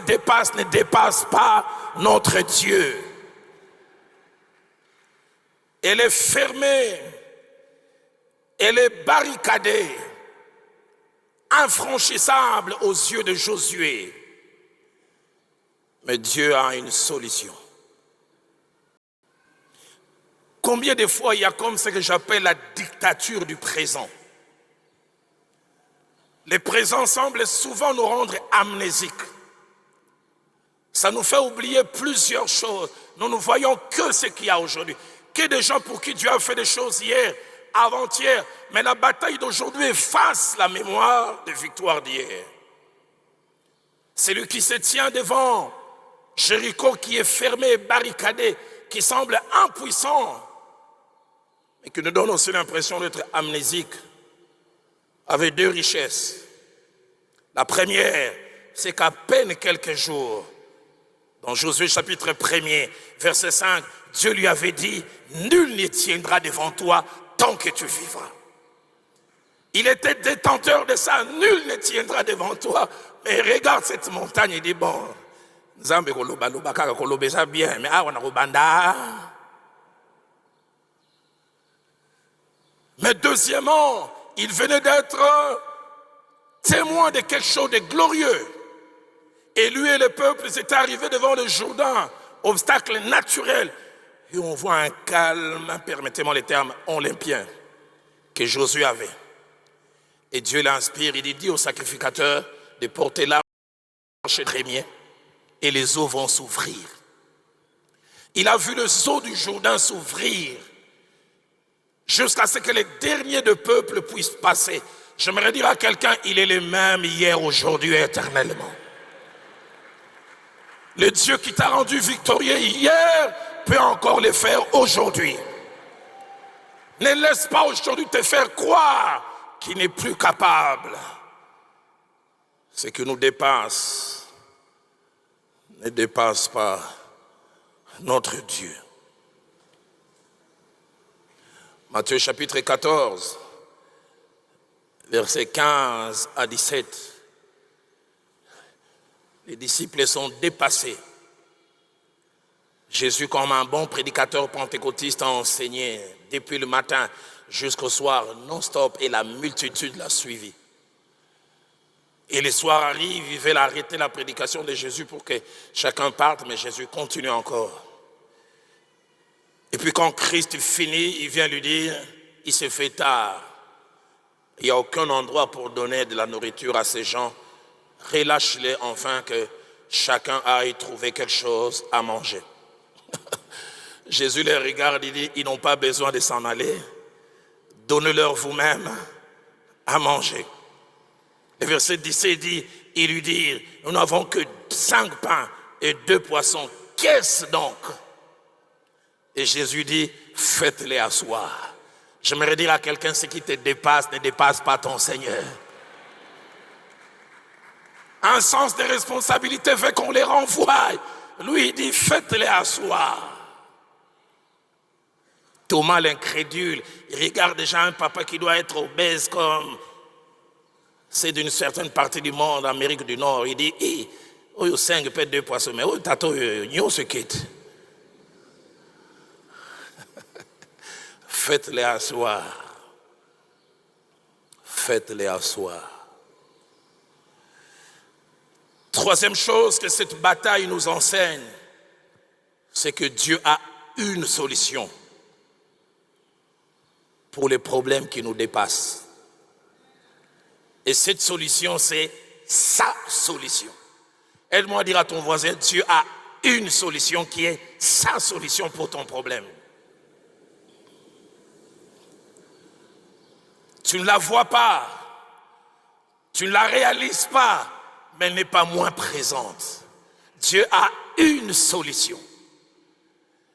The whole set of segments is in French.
ne dépasse pas notre Dieu. Elle est fermée, elle est barricadée, infranchissable aux yeux de Josué. Mais Dieu a une solution. Combien de fois il y a comme ce que j'appelle la dictature du présent? Le présent semble souvent nous rendre amnésiques. Ça nous fait oublier plusieurs choses. Nous ne voyons que ce qu'il y a aujourd'hui. Que des gens pour qui Dieu a fait des choses hier, avant-hier. Mais la bataille d'aujourd'hui efface la mémoire des victoires d'hier. Celui qui se tient devant Jéricho qui est fermé, barricadé, qui semble impuissant, mais qui nous donne aussi l'impression d'être amnésique, avec deux richesses. La première, c'est qu'à peine quelques jours, dans Josué chapitre 1er, verset 5, Dieu lui avait dit, nul ne tiendra devant toi tant que tu vivras. Il était détenteur de ça, nul ne tiendra devant toi. Mais regarde cette montagne, il dit, bon, Nzambe koloba loba kaka kolobeza bien, mais awa na kobanda. Mais deuxièmement, il venait d'être témoin de quelque chose de glorieux. Et lui et le peuple étaient arrivés devant le Jourdain, obstacle naturel. Et on voit un calme, permettez-moi les termes, olympien, que Josué avait. Et Dieu l'inspire, il dit au sacrificateur de porter l'arche trémier et les eaux vont s'ouvrir. Il a vu les eaux du Jourdain s'ouvrir jusqu'à ce que les derniers de peuple puissent passer. J'aimerais dire à quelqu'un, il est le même hier, aujourd'hui, éternellement. Le Dieu qui t'a rendu victorieux hier peut encore le faire aujourd'hui. Ne laisse pas aujourd'hui te faire croire qu'il n'est plus capable. Ce qui nous dépasse ne dépasse pas notre Dieu. Matthieu chapitre 14, versets 15 à 17. Les disciples sont dépassés. Jésus, comme un bon prédicateur pentecôtiste, a enseigné depuis le matin jusqu'au soir non-stop et la multitude l'a suivi. Et le soir arrive, ils veulent arrêter la prédication de Jésus pour que chacun parte, mais Jésus continue encore. Et puis quand Christ finit, il vient lui dire, il se fait tard. Il n'y a aucun endroit pour donner de la nourriture à ces gens. Relâche-les enfin que chacun aille trouver quelque chose à manger. Jésus les regarde, il dit, ils n'ont pas besoin de s'en aller. Donnez-leur vous-même à manger. Le verset 17 dit, il lui dit, nous n'avons que 5 pains et 2 poissons. Qu'est-ce donc? Et Jésus dit, faites-les asseoir. J'aimerais dire à quelqu'un, ce qui te dépasse ne dépasse pas ton Seigneur. Un sens de responsabilité fait qu'on les renvoie. Lui, il dit, faites-les asseoir. Thomas, l'incrédule, il regarde déjà un papa qui doit être obèse comme c'est d'une certaine partie du monde, Amérique du Nord. Il dit, hey, oh, 5 peut 2 poissons, mais oh, tato, nous se quitte. Faites-les asseoir. Faites-les asseoir. Troisième chose que cette bataille nous enseigne, c'est que Dieu a une solution pour les problèmes qui nous dépassent. Et cette solution, c'est sa solution. Aide-moi à dire à ton voisin, Dieu a une solution qui est sa solution pour ton problème. Tu ne la vois pas, tu ne la réalises pas, mais elle n'est pas moins présente. Dieu a une solution.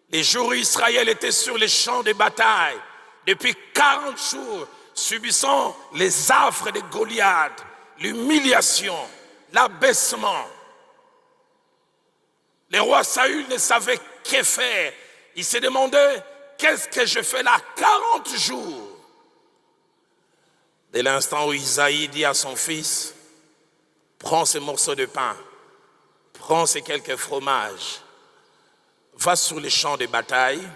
Les jours où Israël était sur les champs de bataille, depuis 40 jours, subissant les affres de Goliath, l'humiliation, l'abaissement. Le roi Saül ne savait que faire. Il se demandait, qu'est-ce que je fais là 40 jours? Dès l'instant où Isaïe dit à son fils, prends ce morceau de pain, prends ces quelques fromages, va sur les champs de bataille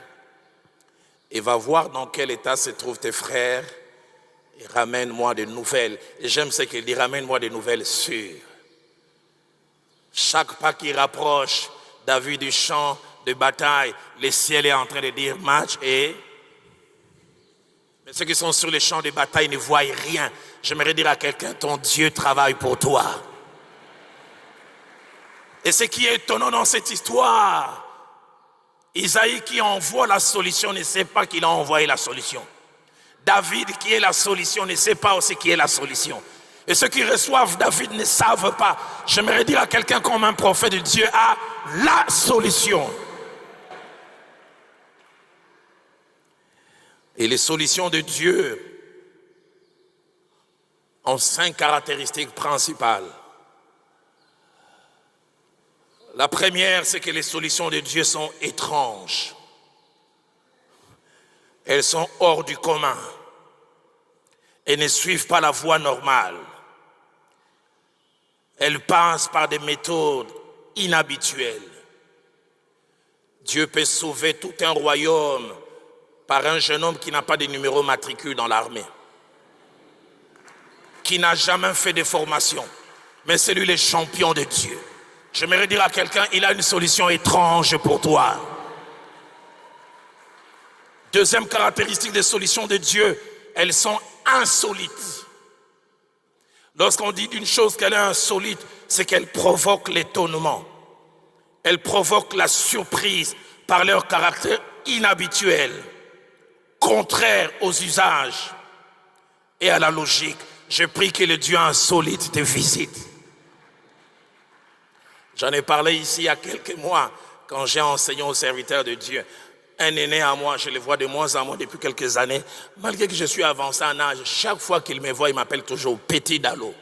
et va voir dans quel état se trouvent tes frères et ramène-moi des nouvelles. Et j'aime ce qu'il dit, ramène-moi des nouvelles sûres. Chaque pas qui rapproche David du champ de bataille, le ciel est en train de dire match et... Mais ceux qui sont sur les champs de bataille ne voient rien. J'aimerais dire à quelqu'un, ton Dieu travaille pour toi. Et ce qui est étonnant dans cette histoire, Isaïe qui envoie la solution ne sait pas qu'il a envoyé la solution. David qui est la solution ne sait pas aussi qui est la solution. Et ceux qui reçoivent David ne savent pas. J'aimerais dire à quelqu'un comme un prophète de Dieu a la solution. Et les solutions de Dieu ont 5 caractéristiques principales. La première, c'est que les solutions de Dieu sont étranges. Elles sont hors du commun et ne suivent pas la voie normale. Elles passent par des méthodes inhabituelles. Dieu peut sauver tout un royaume par un jeune homme qui n'a pas de numéro matricule dans l'armée, qui n'a jamais fait de formation, mais c'est lui le champion de Dieu. J'aimerais dire à quelqu'un, il a une solution étrange pour toi. Deuxième caractéristique des solutions de Dieu, elles sont insolites. Lorsqu'on dit d'une chose qu'elle est insolite, c'est qu'elle provoque l'étonnement. Elle provoque la surprise par leur caractère inhabituel, contraire aux usages et à la logique. Je prie que le Dieu insolite te visite. J'en ai parlé ici il y a quelques mois, quand j'ai enseigné aux serviteurs de Dieu. Un aîné à moi, je le vois de moins en moins depuis quelques années. Malgré que je suis avancé en âge, chaque fois qu'il me voit, il m'appelle toujours Petit Dalo.